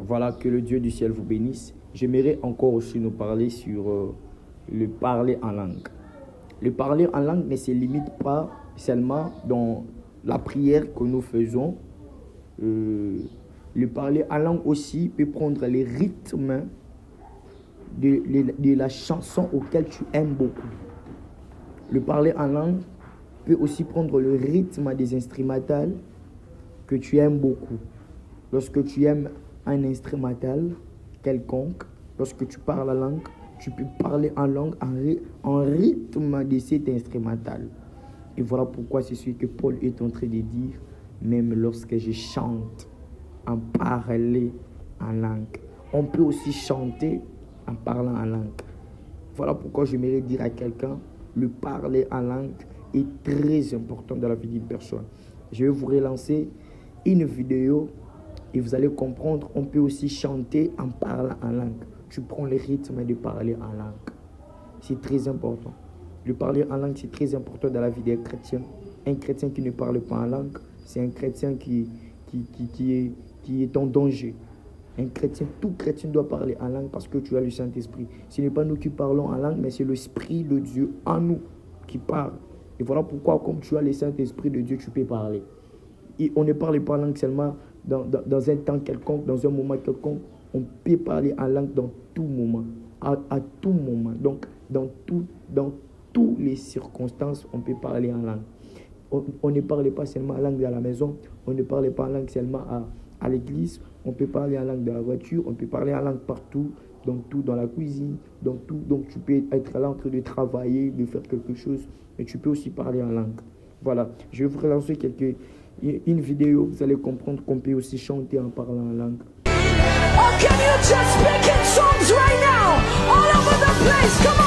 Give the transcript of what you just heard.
Voilà, que le Dieu du ciel vous bénisse. J'aimerais encore aussi nous parler sur le parler en langue. Le parler en langue ne se limite pas seulement dans la prière que nous faisons. Le parler en langue aussi peut prendre les rythmes de la chanson auquel tu aimes beaucoup. Le parler en langue peut aussi prendre le rythme des instrumentales que tu aimes beaucoup. Lorsque tu aimes un instrumental quelconque, lorsque tu parles la langue, tu peux parler en langue en rythme de cet instrumental. Et voilà pourquoi c'est ce que Paul est en train de dire, même lorsque je chante, en parler en langue. On peut aussi chanter en parlant en langue. Voilà pourquoi j'aimerais dire à quelqu'un, le parler en langue est très important dans la vie d'une personne. Je vais vous relancer une vidéo et vous allez comprendre, on peut aussi chanter en parlant en langue. Tu prends le rythme de parler en langue. C'est très important. Le parler en langue, c'est très important dans la vie des chrétiens. Un chrétien qui ne parle pas en langue, c'est un chrétien qui est en danger. Un chrétien, tout chrétien doit parler en langue parce que tu as le Saint-Esprit. Ce n'est pas nous qui parlons en langue, mais c'est l'Esprit de Dieu en nous qui parle. Et voilà pourquoi, comme tu as le Saint-Esprit de Dieu, tu peux parler. Et on ne parle pas en langue seulement dans un temps quelconque, dans un moment quelconque. On peut parler en langue dans tout moment, à tout moment. Donc, dans toutes les circonstances, on peut parler en langue. On ne parle pas seulement en langue dans la maison, on ne parle pas en langue seulement à l'église, on peut parler en langue dans la voiture, on peut parler en langue partout, dans la cuisine, dans tout. Donc, tu peux être là en train de travailler, de faire quelque chose, mais tu peux aussi parler en langue. Voilà, je vais vous relancer une vidéo, vous allez comprendre qu'on peut aussi chanter en parlant en langue. Or can you just speak in songs right now, all over the place? Come on.